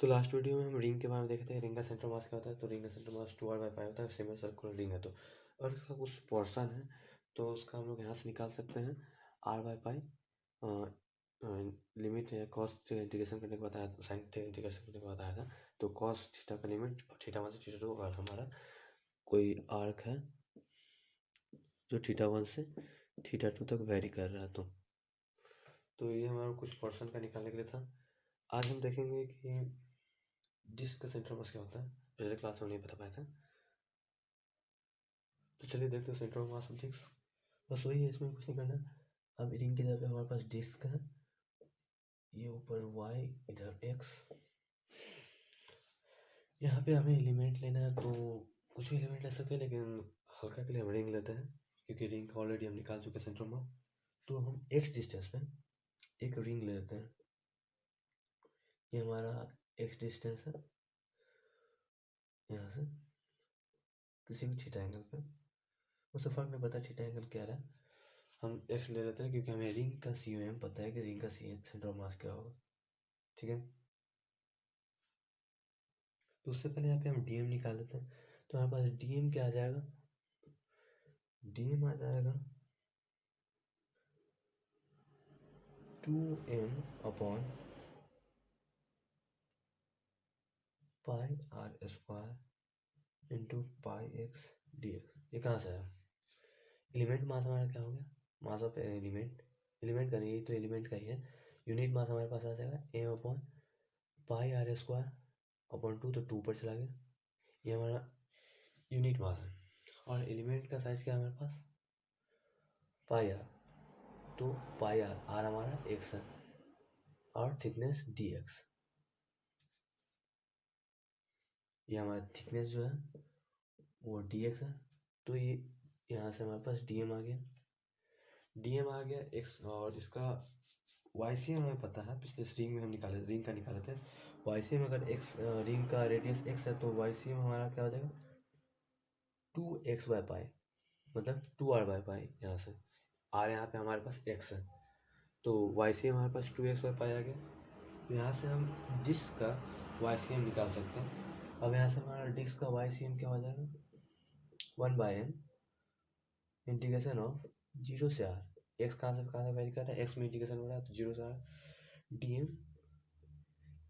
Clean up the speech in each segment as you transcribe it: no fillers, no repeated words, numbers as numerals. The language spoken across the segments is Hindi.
तो लास्ट वीडियो में हम रिंग के बारे में देखे थे। रिंग का सेंटर मास क्या होता है? तो रिंग का सेंटर मास 2r/π होता है। सेमी सर्कुलर रिंग है तो, और उसका कुछ पोर्शन है तो उसका हम लोग यहाँ से निकाल सकते हैं r/π। लिमिट है कॉस इंटीग्रेशन करने के बाद आया था, साइन इंटीग्रेशन करने के बाद आया था। तो कॉस थीटा का लिमिट थीटा 1 से थीटा 2, और हमारा कोई आर्क है जो थीटा 1 से थीटा 2 तक वेरी कर रहा है। तो ये हमारा कुछ पोर्शन का निकालने के लिए था। आज हम देखेंगे कि डिस्क का सेंटर मास क्या होता है। पिछले क्लास में नहीं बता पाया था, तो चलिए देखते हैं सेंटर मास ऑफ डिस्क। बस वही है, इसमें कुछ नहीं करना। अब रिंग की जगह पे हमारे पास डिस्क है, ये ऊपर y इधर x। यहाँ पे हमें एलिमेंट लेना है तो कुछ भी एलिमेंट ले सकते हैं, लेकिन हल्का के लिए हम रिंग लेते हैं क्योंकि रिंग का ऑलरेडी हम निकाल चुके हैं सेंटर मास। तो हम x डिस्टेंस पे एक रिंग ले लेते हैं। ये हमारा x डिस्टेंस है यहाँ से किसी भी थीटा एंगल पे, उससे फर्क नहीं पड़ता थीटा एंगल क्या रहा है। हम x ले लेते हैं क्योंकि हमें रिंग का COM पता है कि रिंग का सेंटर ऑफ मास क्या होगा। ठीक है, तो उससे पहले यहाँ पे हम DM निकाल लेते हैं। तो हमारे पास DM क्या आ जाएगा? DM आ जाएगा 2m/π r² into πx dx। ये कहाँ से आया? एलिमेंट मास हमारा क्या हो गया? मास ऑफ एलिमेंट, एलिमेंट का नहीं, ये तो एलिमेंट का ही है। यूनिट मास हमारे पास आ जाएगा m/πr²/2, तो 2 पर चला गया। ये हमारा यूनिट मास है। और एलिमेंट का साइज क्या है हमारे पास? πr, तो πr हमारा x है और थिकनेस dx। ये हमारा थिकनेस जो है वो dx है। तो ये यहाँ से हमारे पास DM आ गया, DM आ गया x। और इसका YCM हमें पता है, पिछले रिंग में हम रिंग का निकाले थे। YCM अगर x रिंग का रेडियस x है तो YCM हमारा क्या हो जाएगा? 2x/π, मतलब 2r/π। यहाँ से r यहाँ पे हमारे पास x है तो YCM हमारे पास 2x/π आ गया। तो यहाँ से हम डिस्क का YCM निकाल सकते हैं। अब यहाँ से हमारा डिस्क का YCM क्या हो जाएगा? 1/m इंटीग्रेशन ऑफ 0 से r। x कहाँ से वेरी कर रहा है? x में इंटीग्रेशन हो रहा है तो 0 से r dm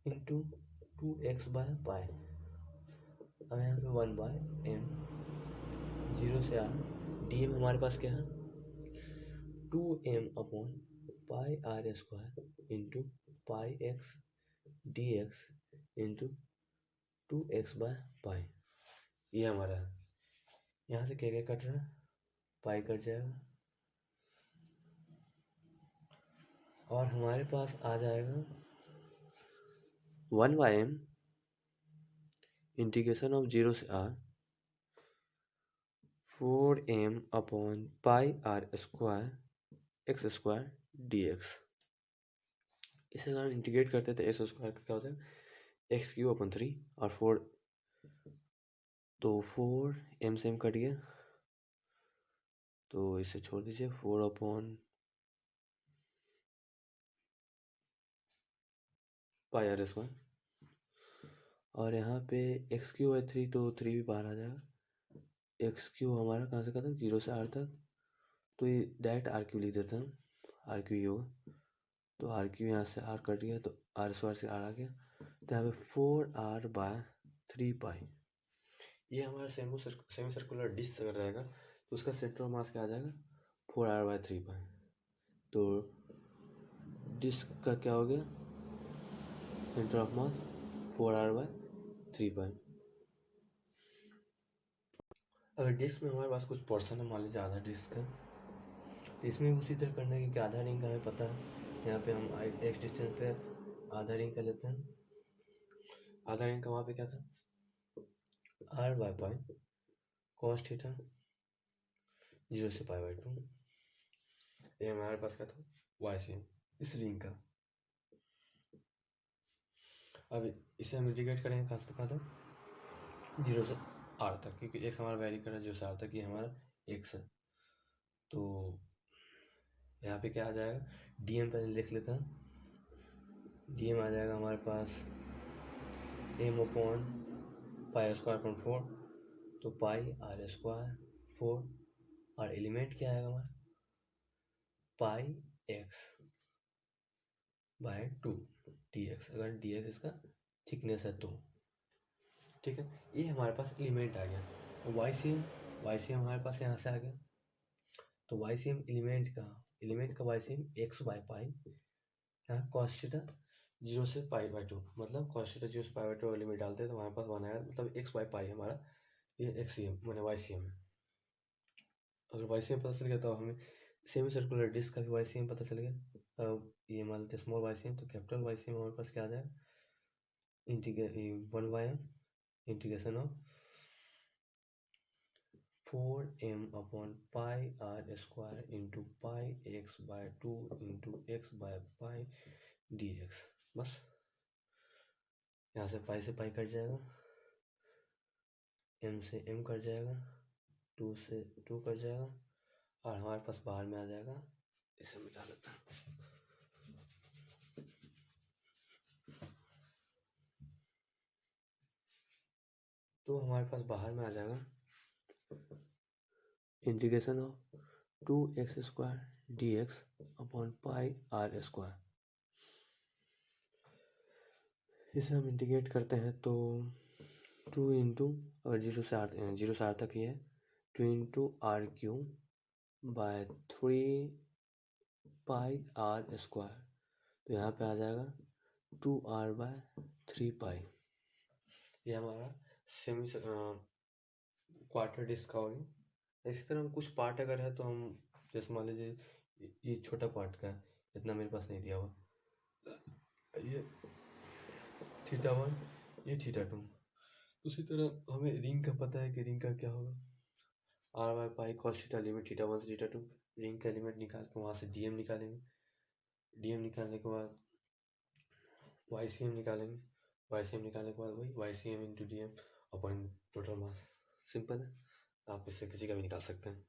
इंटू 2x/π। अब यहाँ पे 1/m 0 से r dm हमारे पास क्या है? 2m/πr² into πx dx into 2x/π। ये हमारा है। यहाँ से क्या क्या कट रहा है? पाई कट जाएगा और हमारे पास आ जाएगा 1/m इंटीग्रेशन ऑफ 0 से r 4m/πr² x² dx। इसे अगर हम इंटीग्रेट करते हैं तो x² का क्या होता है? x³/3 और 4, तो 4m से m कट गया तो इसे छोड़ दीजिए। 4/πr²। और यहाँ पे x³/3 तो 3 भी बाहर आ जाएगा। x³ हमारा कहाँ से कहाँ तक? 0 से r तक, तो ये डायरेक्ट r³ लिख देते हैं हम। r³ ही होगा, तो r³ यहाँ से r कट गया तो r² से r आ गया। तो यहाँ पे 4r/3π। ये हमारा सेमी सर्कुलर डिस्क अगर रहेगा तो उसका सेंटर ऑफ मास क्या आ जाएगा? 4r/3π। तो डिस्क का क्या हो गया? Centre of mass 4r/3π। अगर डिस्क में हमारे पास कुछ पोर्शन है, मान लीजिए आधा डिस्क है, तो इसमें भी उसी तरह करना है क्योंकि आधा रिंग का हमें पता है। यहाँ पे हम x डिस्टेंस पे आधा रिंग का लेते हैं। आधा रिंग का वहाँ पे क्या था? r/π cos थीटा 0 से π/2। ये हमारे पास क्या था? YCM इस रिंग का। अब इसे हम इंटीग्रेट करेंगे कहाँ से कहाँ तक? 0 से r तक, क्योंकि x हमारा वैरी कर रहा है 0 से r तक। ये हमारा x है तो यहाँ पे क्या आ जाएगा? DM पहले लिख लेते हैं। DM आ जाएगा हमारे पास M upon pi square upon 4, तो पाई आर स्क्वायर 4, और एलिमेंट क्या आएगा हमारा पाई एक्स बाय 2 डी एक्स, अगर डी एक्स इसका थिकनेस है तो ठीक है। ये हमारे पास एलिमेंट आ गया। वाई सी एम हमारे पास यहाँ से आ गया, तो वाई सी एम एलिमेंट का Y C M X by pi, यहाँ कॉस थीटा 0 से पाई बाय 2, मतलब कॉस थीटा 0 से पाई बाय 2 लिमिट डालते हैं तो हमारे पास 1 आएगा, मतलब एक्स बाय पाई हमारा ये एक्स सी एम मैंने वाई सी एम है। अगर वाई सी एम पता चल गया तो हमें सेमी सर्कुलर डिस्क का भी वाई सी एम पता चल गया। अब ये मान लेते हैं स्मॉल वाई सी एम, तो कैपिटल वाई सी एम हमारे पास क्या आ जाएगा, one by M integration of 4m upon pi R square into pi X by 2 into X by pi D X. बस यहाँ से पाई कट जाएगा, m से m कट जाएगा, 2 से 2 कट जाएगा, और हमारे पास बाहर में आ जाएगा, इसे मिटा देता हूँ। तो हमारे पास बाहर में आ जाएगा integration of 2x square D X upon pi R square. इसे हम इंटीग्रेट करते हैं तो 2 इंटू, अगर 0 से आर तक ही है, 2 into R cube by 3 pi R square, तो यहाँ पे आ जाएगा 2r बाय 3 पाई। ये हमारा सेमी क्वार्टर डिस्क का हो गया। इसी तरह हम कुछ पार्ट अगर है तो हम, जैसे मान लीजिए ये छोटा पार्ट का है, इतना मेरे पास नहीं दिया हुआ, ये θ1, ये θ2। उसी तरह हमें रिंग का पता है कि रिंग का क्या होगा, R by pi cos theta limit θ1 से θ2। रिंग का एलिमेंट निकाल के वहाँ से डीएम निकालेंगे, डीएम निकालने के बाद वाई सी एम निकालेंगे, वाई सी एम निकालने के बाद वही वाई सी M into D M upon total mass. Simple है, आप इससे किसी का भी निकाल सकते हैं।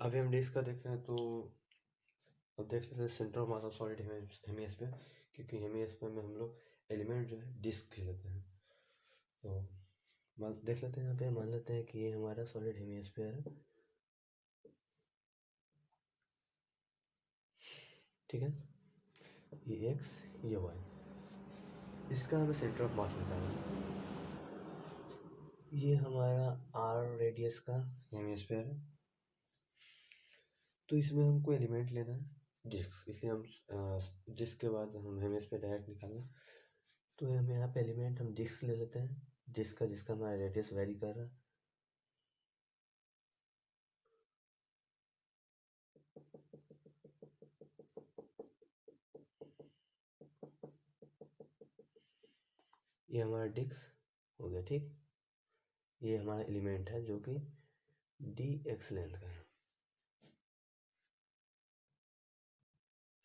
अभी हम डिस्क का देखें तो अब देख लेते हैं centre of mass of solid hemisphere, क्योंकि हेमिस्फीयर में हम लोग एलिमेंट जो है डिस्क लेते हैं। तो देख लेते हैं, यहाँ पे मान लेते हैं कि ये हमारा सॉलिड हेमिस्फीयर है, ठीक है, ये एक्स ये वाई, इसका हमें सेंटर ऑफ मास निकालना है। ये हमारा आर रेडियस का हेमिस्फीयर है, तो इसमें हमको एलिमेंट लेना है डिस्क, इसलिए हम डिस्क के बाद हम हेमिस्फीयर डायरेक्ट निकालना। तो हम यहाँ पे एलिमेंट हम डिस्क ले लेते हैं, डिस्क का जिसका हमारा रेडियस वेरी कर रहा है। ये हमारा डिस्क हो गया, ठीक। ये हमारा एलिमेंट है जो कि डी एक्स लेंथ का है,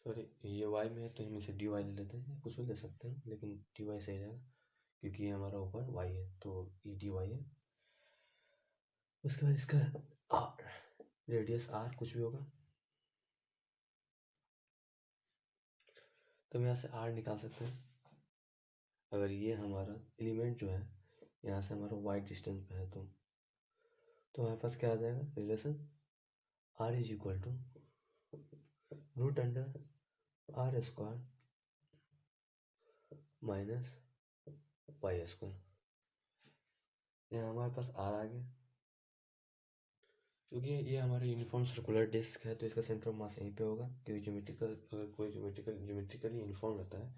सॉरी ये वाई में है तो हम इसे डी वाई ले लेते हैं, कुछ भी ले सकते हैं लेकिन डी वाई सही रहेगा क्योंकि ये हमारा ऊपर वाई है, तो ये डी वाई है। उसके बाद इसका आर रेडियस आर कुछ भी होगा, तो हम यहाँ से आर निकाल सकते हैं। अगर ये हमारा एलिमेंट जो है यहाँ से हमारा वाई डिस्टेंस पे है तो हमारे पास क्या आ जाएगा relation, R is equal to root under R square minus Y square. यहाँ हमारे पास आर आ गया, क्योंकि ये हमारा यूनिफॉर्म सर्कुलर डिस्क है तो इसका सेंटर ऑफ मास यहीं पे होगा, क्योंकि ज्योमेट्रिकल, अगर कोई ज्योमेट्रिकली यूनिफॉर्म रहता है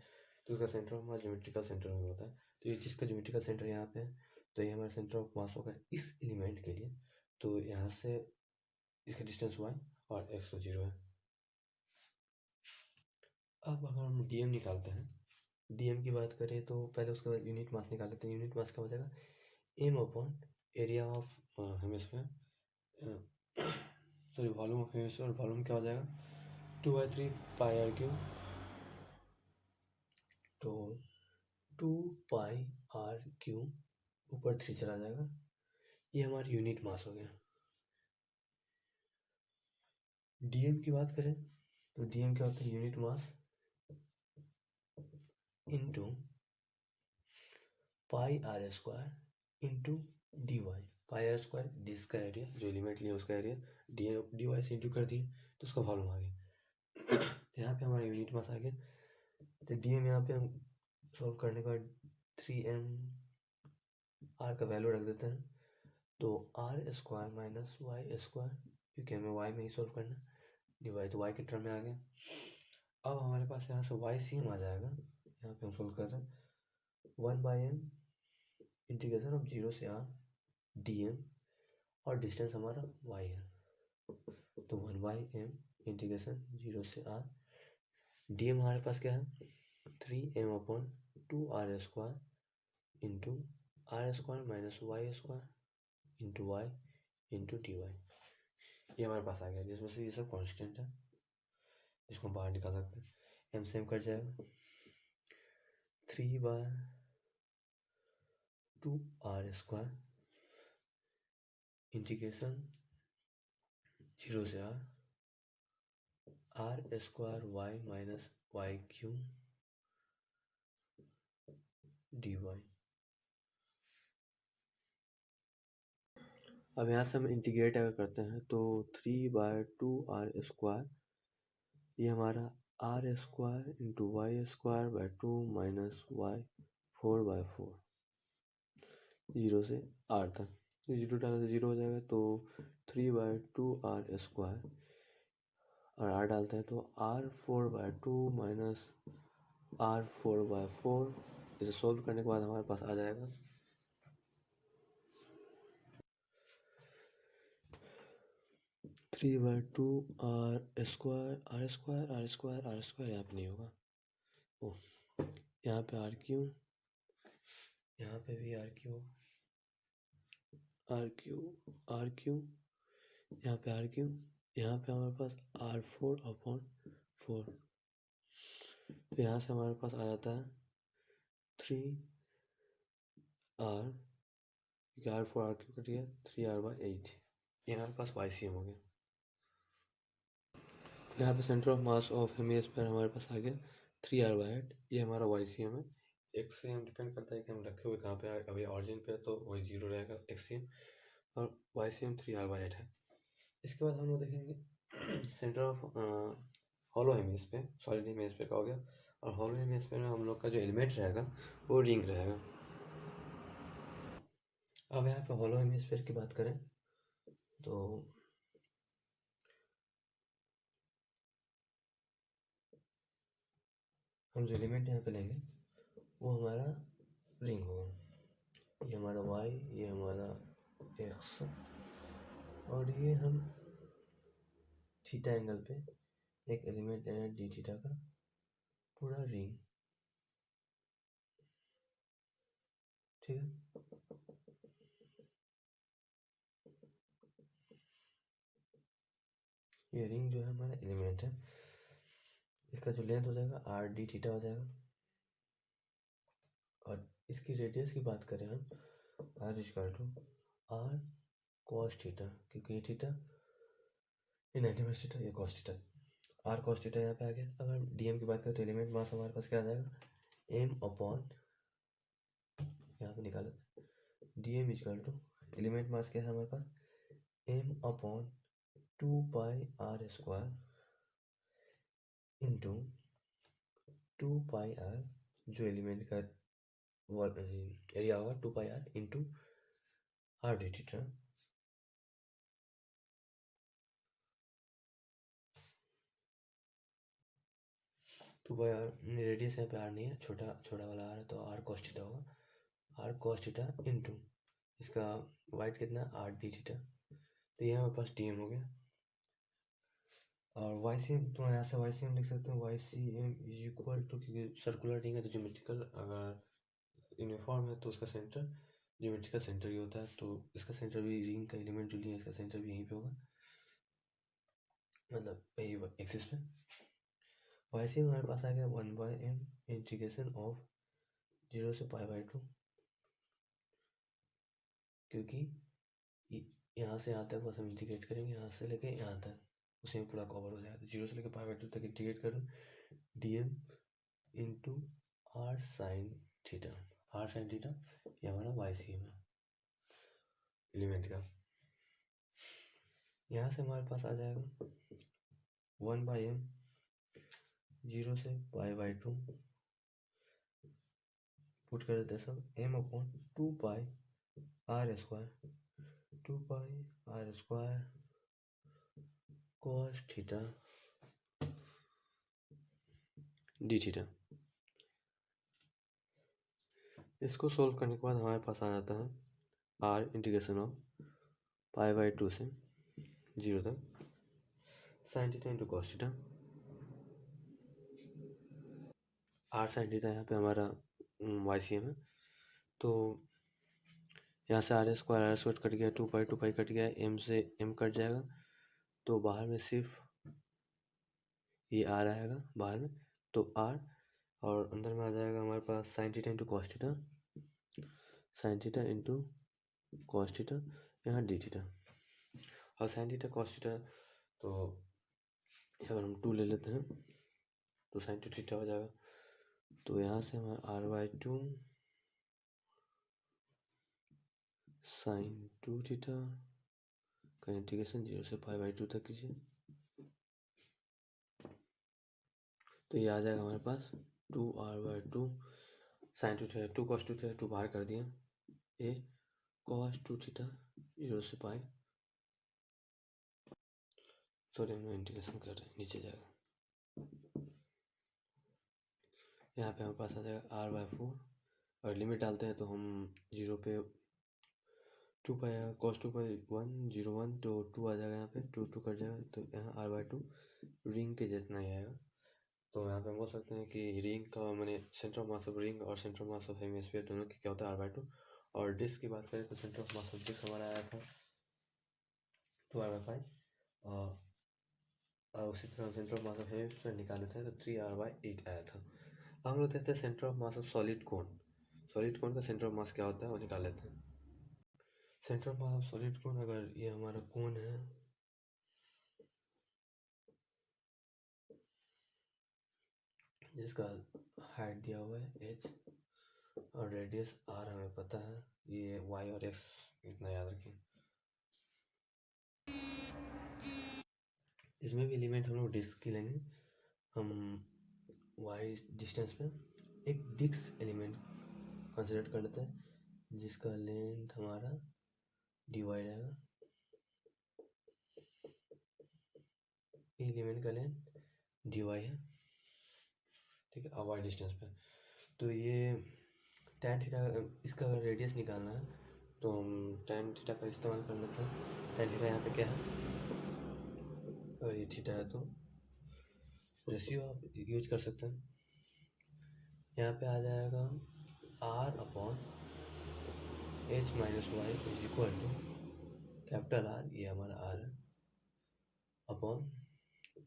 तो उसका centre of mass geometrical centre में होता है। तो ये जिसका ज्योमेट्रिकल सेंटर यहाँ पे है तो ये हमारा सेंटर ऑफ मास होगा इस एलिमेंट के लिए, तो यहाँ से इसका डिस्टेंस 1 और एक्स 0 है। अब अगर हम डीएम निकालते हैं, डीएम की बात करें तो पहले उसके बाद यूनिट मास निकाल लेते हैं। यूनिट मास का हो जाएगा M upon area of hemisphere, sorry volume of hemisphere, volume क्या हो जाएगा 2/3 पाई आर क्यू, तो 2 पाई आर क्यू ऊपर 3 चला जाएगा। ये हमारी यूनिट मास हो गया। डीएम की बात करें तो डीएम क्या होता है unit mass into pi R square into D Y. Pi R square disc का एरिया, जो एलिमेंट लिया उसका एरिया, डी वाई से इंटू कर दिए तो उसका वॉल्यूम आ गया। तो यहाँ पे हमारा यूनिट मास आ गया। तो डी एम यहाँ पे हम सॉल्व करने का 3m आर का वैल्यू रख देते हैं, तो R square minus Y square, क्योंकि हमें वाई में ही सॉल्व करना, डी वाई तो वाई के टर्म में आ गया। अब हमारे पास यहाँ से वाई सी एम आ जाएगा, यहाँ पे हम सॉल्व कर रहे हैं 1/m इंटीग्रेशन ऑफ 0 से r dm, और डिस्टेंस हमारा y है, तो 1/m इंटीग्रेशन 0 से r dm हमारे पास क्या है 3m/2r square into R square minus Y square into Y into D Y. ये हमारे पास आ गया, जिसमें से ये सब कांस्टेंट है, इसको हम बाहर निकाल सकते हैं। एम से एम कट जाएगा, 3/2r स्क्वायर इंटीग्रेशन 0 से r square Y minus Y cube D Y. अब यहाँ से हम इंटीग्रेट अगर करते हैं तो 3/2r स्क्वायर, ये हमारा r square into Y square by 2 minus Y 4/4, 0 से r तक, 0 डालने से 0 हो जाएगा, तो 3/2r स्क्वायर, और r डालते हैं तो r4/2 माइनस r4/4। इसे सोल्व करने के बाद हमारे पास आ जाएगा 3/2 r स्क्वायर यहाँ पे नहीं होगा, ओ यहाँ पे r क्यू, यहाँ पे भी r क्यू, यहाँ पे r क्यू, यहाँ पे हमारे पास r4/4। तो यहाँ से हमारे पास आ जाता है 3r, क्योंकि r4 r क्यू कट गया, 3r/8। ये हमारे पास YCM हो गया। तो यहाँ पे centre of mass of hemisphere हमारे पास आ गया 3r/8। ये हमारा YCM है। XCM डिपेंड करता है कि हम रखे हुए कहाँ पे, अभी ऑरिजिन पे है तो वही 0 रहेगा XCM, और YCM 3r/8 है। इसके बाद हम लोग देखेंगे centre of hollow hemisphere, solid hemisphere का हो गया, और हॉलो हेमिस्फीयर में हम लोग का जो एलिमेंट रहेगा वो रिंग रहेगा। अब यहाँ पे हॉलो हेमिस्फीयर की बात करें तो हम जो एलिमेंट यहाँ पे लेंगे वो हमारा रिंग होगा। ये हमारा y, ये हमारा x, और ये हम थीटा एंगल पे एक एलिमेंट लेना डी थीटा का, पूरा रिंग, ठीक है। ये रिंग जो है हमारा एलिमेंट है, इसका जो लेंथ हो जाएगा आर डी थीटा हो जाएगा, और इसकी रेडियस की बात करें हम R equal to R cos theta, क्योंकि ये थीटा, ये 90 माइनस थीटा, ये cos theta, R cos theta यहाँ पे आ गया। अगर डीएम की बात करें तो एलिमेंट मास हमारे पास क्या आ जाएगा एम अपॉन, यहाँ पे निकाला DM equal to element mass क्या है हमारे पास M upon 2πr square into 2πr, जो एलिमेंट का एरिया होगा 2πr into R D theta. Two by R, radius यहाँ पे आर नहीं है, छोटा छोटा वाला आर है, तो आर कॉस थीटा होगा, आर कॉस थीटा इंटू इसका वाइट कितना आर डी थीटा, तो ये हमारे पास टी एम हो गया। और वाई सी एम, तो यहाँ से वाई सी एम लिख सकते हैं, Y C M is equal to, क्योंकि सर्कुलर रिंग है तो ज्योमेट्रिकल, अगर यूनिफॉर्म है तो उसका सेंटर ज्योमेट्रिकल सेंटर ही होता है, तो इसका सेंटर भी, रिंग का एलिमेंट जो लिया है इसका सेंटर भी यहीं पे होगा, मतलब यही एक्सिस पे। वाई सी एम हमारे पास आ गया 1/m इंटीग्रेशन ऑफ 0 से π/2, क्योंकि यहाँ से यहाँ तक बस हम इंटीग्रेट करेंगे, यहाँ से लेके यहाँ तक उसे में पूरा कवर हो जाएगा, 0 से लेके π/2 तक इंटीग्रेट करूँ, d m into r sine theta. R sine theta, ये हमारा वाई सी एम है एलिमेंट का। यहाँ से हमारे पास आ जाएगा 1/m 0 से π/2 पुट कर देते हैं सब m/2 r square 2 r square cos theta D theta. इसको सोल्व करने के बाद हमारे पास आ जाता है r इंटीग्रेशन ऑफ π/2 से 0 तक sign theta into cos theta. r sine theta यहाँ पे हमारा वाई सी एम है, तो यहाँ से r स्क्वायर कट गया, 2 पाई कट गया, m से m कट जाएगा, तो बाहर में सिर्फ ये r आएगा बाहर में, तो r और अंदर में आ जाएगा हमारे पास sine theta into cos theta, sine theta into cos theta, यहाँ डी थीटा। और साइन थीटा कॉस थीटा तो अगर हम 2 ले लेते हैं तो साइन 2 थीटा हो जाएगा, तो यहाँ से हमारा r/2 साइन 2 थीटा का इंटीग्रेशन 0 से π/2 तक कीजिए, तो ये आ जाएगा हमारे पास 2r/2 sine 2 theta 2 cos 2 theta 2 बाहर कर दिया, ए cos 2 थीटा 0 से पाई, सॉरी हम इंटीग्रेशन कर रहे हैं, नीचे जाएगा, यहाँ पे हमारे पास आ जाएगा r/4 और लिमिट डालते हैं तो हम 0 पे 2 पाई आएगा, cos 2 पाई 1 0 1, तो 2 आ जाएगा, यहाँ पे 2 कट जाएगा, तो यहाँ r/2 रिंग के जितना ही आएगा। तो यहाँ पे हम बोल सकते हैं कि रिंग का मैंने centre of mass of ring और centre of mass of hemisphere दोनों की क्या होता है r/2। और डिस्क की बात करें तो centre of mass of disc हमारा आया था 2r/5 और उसी तरह centre of mass of hemisphere निकाले थे तो 3r/8 आया था। अब हम लोग देखते हैं centre of mass of solid cone. Solid कोन का सेंटर ऑफ मास क्या होता है वो निकाल लेते हैं। Centre of mass of solid कोन, अगर ये हमारा कोन है, जिसका हाइट दिया हुआ है h और रेडियस r हमें पता है, ये y और x इतना याद रखें। इसमें भी एलिमेंट हम लोग डिस्क की लेंगे, हम y डिस्टेंस पे एक डिस्क एलिमेंट कंसिडर कर लेते हैं जिसका लेंथ हमारा dy रहेगा, एलिमेंट का लेंथ dy है, ठीक है, y डिस्टेंस पे। तो ये tan थीटा, इसका रेडियस निकालना है तो हम tan थीटा का इस्तेमाल कर लेते हैं। tan थीटा यहाँ पे क्या है, और ये थीटा है तो रेशियो आप यूज कर सकते हैं। यहाँ पे आ जाएगा r/h - y is equal to capital R, ये हमारा r है, अपॉन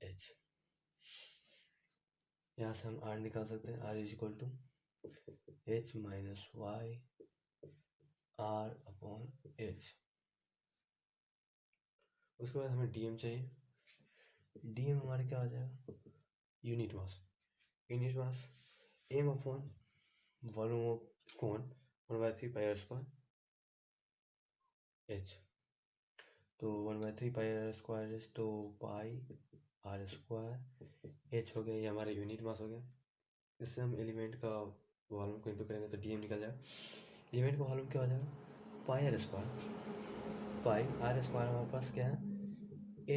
h। यहाँ से हम r निकाल सकते हैं, r is equal to h - y r/h। उसके बाद हमें dm चाहिए, dm हमारे क्या हो जाएगा, यूनिट मास। यूनिट मास m/वॉल्यूम of cone 1/3 pi r square h, तो 1/3 पाई r स्क्वायर h, तो पाई r स्क्वायर h हो गया, ये हमारा यूनिट मास हो गया। इससे हम एलिमेंट का वॉल्यूम को इंटू करेंगे तो dm निकल जाएगा। एलिमेंट का वॉल्यूम क्या हो जाएगा, पाई r स्क्वायर, पाई r स्क्वायर हमारे पास क्या है,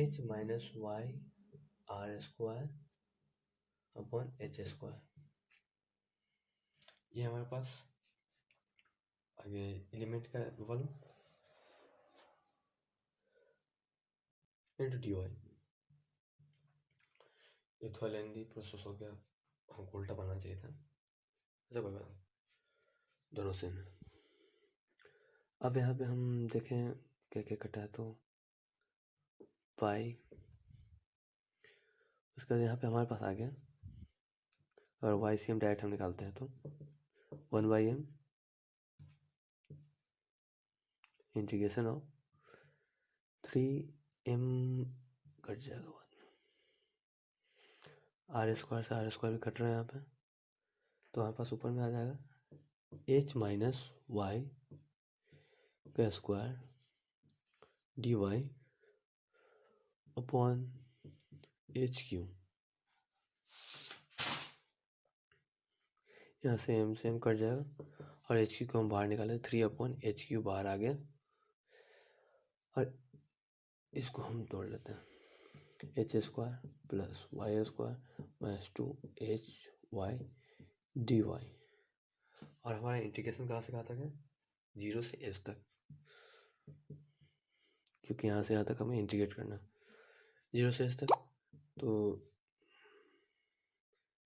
h - y r square upon h square. ये हमारे पास आगे एलिमेंट का वॉल्यूम इंटू dy। ये थोड़ा लेंदी प्रोसेस हो गया, हमको उल्टा बनाना चाहिए था, अच्छा कोई बात, दोनों सेम है। अब यहाँ पे हम देखें क्या क्या कटा है, तो पाई, उसके बाद यहाँ पे हमारे पास आ गया, और वाई सी एम डायरेक्ट हम निकालते हैं तो 1/m integration of 3m cut जाएगा बाद में, r स्क्वायर से r स्क्वायर भी कट रहा है यहाँ पे, तो हमारे पास ऊपर में आ जाएगा h माइनस वाई का square d y upon h cube. यहाँ से एम से एम कट जाएगा और एच क्यू को हम बाहर निकाले, 3/h³ बाहर आ गया और इसको हम तोड़ लेते हैं, h square plus y square minus 2hy d y. और हमारा इंटीग्रेशन कहाँ से कहाँ तक है, 0 से h तक, क्योंकि यहाँ से यहाँ तक हमें इंटीग्रेट करना, 0 से h तक। तो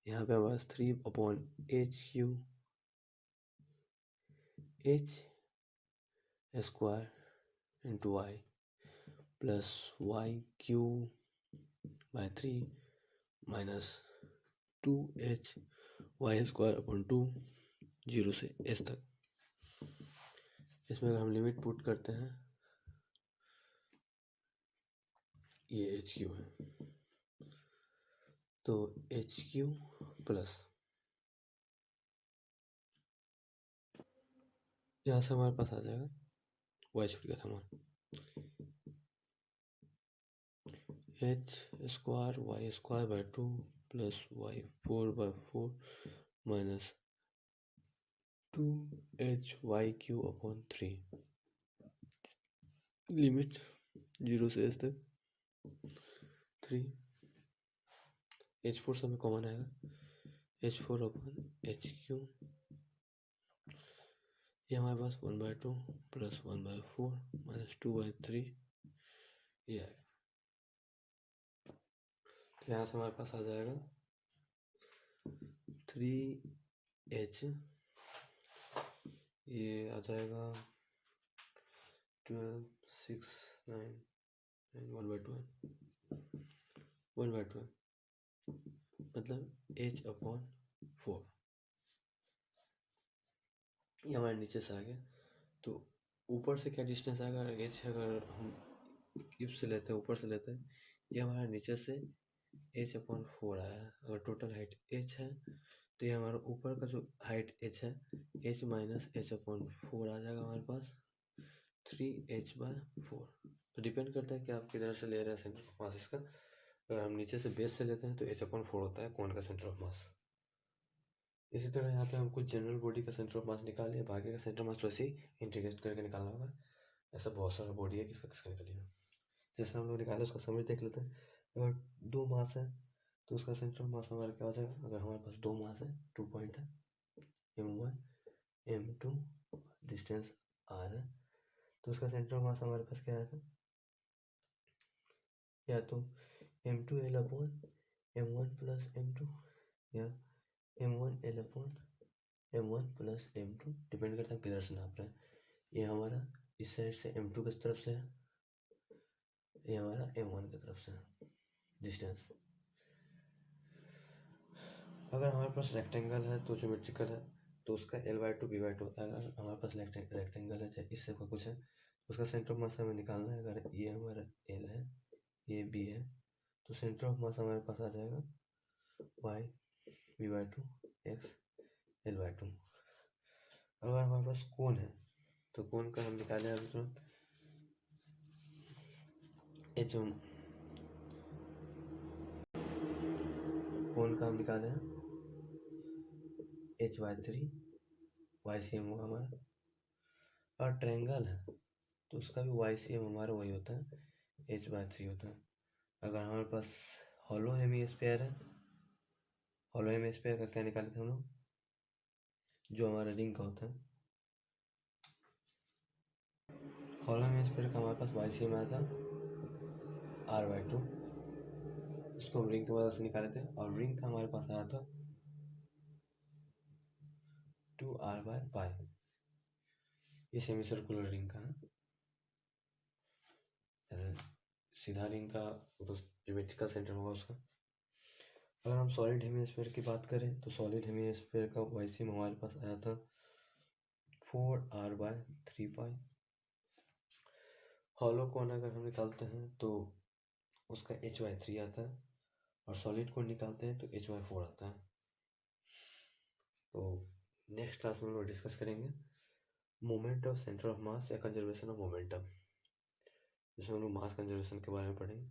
यहाँ पे हमारे पास 3/h³ h square into y plus y³/3 minus 2h y square upon 2, 0 से h तक। इसमें अगर हम लिमिट पुट करते हैं, ये HQ है, तो HQ प्लस यहाँ से हमारे पास आ जाएगा, y छूट गया था हमारा, h square y square by 2 plus y4/4 minus 2hy³ upon 3, limit 0 से h तक 3, h4 से हमें कॉमन आएगा, h4 अपॉन HQ, ये हमारे पास 1/2 प्लस 1/4 माइनस 2/3 ये आएगा। तो यहाँ से हमारे पास आ जाएगा 3h, ये आ जाएगा 12, 6, 9, 1/12 मतलब h/4, ये हमारे नीचे से आ गया। तो ऊपर से क्या डिस्टेंस आएगा, h अगर हम क्यूब से लेते हैं, ऊपर से लेते हैं, ये हमारा नीचे से h/4 आया है। अगर टोटल हाइट h है तो ये हमारा ऊपर का जो हाइट h है, h माइनस h/4 आ जाएगा हमारे पास 3h/4। तो डिपेंड करता है कि आप किधर से ले रहे हैं सेंटर ऑफ मास इसका। अगर हम नीचे से बेस से लेते हैं तो h/4 होता है कौन का सेंटर ऑफ मास। इसी तरह यहाँ पे हम कुछ जनरल बॉडी का सेंटर ऑफ मास निकाल लिया, बाकी का सेंटर मास वैसे ही इंटीग्रेट करके निकालना होगा। ऐसा बहुत सारा बॉडी है, किसका किसका निकालिए। जैसे हम लोग निकाले उसका समझ देख लेते हैं। अगर 2 मास है तो उसका सेंटर ऑफ मास हमारा क्या हो जाएगा, अगर हमारे पास 2 मास है, 2 पॉइंट है, m1 m2 डिस्टेंस r है, तो उसका सेंटर ऑफ मास हमारे पास क्या आएगा, या तो m2l upon m1 plus m2 या m1l upon m1 plus m2, depend करता है किधर से नाप रहे हैं। ये हमारा इस साइड से m2 की तरफ से है, ये हमारा m1 की तरफ से है डिस्टेंस। अगर हमारे पास रेक्टेंगल है तो ज्योमेट्रिकल है, तो उसका l/2 b/2 होता है। अगर हमारे पास रेक्टेंगल है, चाहे इससे का कुछ है, उसका सेंटर ऑफ मास हमें निकालना है। अगर ये हमारा l है, ये b है, तो सेंटर ऑफ मास हमारे पास आ जाएगा y b/2 x l/2। अगर हमारे पास कोण है तो कोण का हम निकाले अभी तुरंत, कोण का हम निकाले हैं h/3 YCM होगा हमारा। और ट्रायंगल है तो उसका भी YCM हमारा वही होता है, h/3 होता है। अगर हमारे पास हॉलो हेमीस्फीयर है, हॉलो हेमीस्फीयर का क्या निकाले थे हम लोग, जो हमारा रिंग का होता है, हॉलो हेमीस्फीयर का हमारे पास YCM आया था r/2, इसको हम रिंग की मदद से निकाले थे। और रिंग का हमारे पास आया था 2r/π, ये सेमी सर्कुलर रिंग का है। सीधा रिंग का तो ज्योमेट्रिकल सेंटर होगा उसका। अगर हम सॉलिड हेमीस्फीयर की बात करें तो सॉलिड हेमीस्फीयर का YCM हमारे पास आया था 4r/3π। हॉलो कोण अगर हम निकालते हैं तो उसका h/3 आता है, और सॉलिड कोण निकालते हैं तो h/4 आता है। तो नेक्स्ट क्लास में हम लोग डिस्कस करेंगे मोमेंट ऑफ सेंटर ऑफ मास या कंजर्वेशन ऑफ मोमेंटम, जिसमें हम लोग मास कंजर्वेशन के बारे में पढ़ेंगे।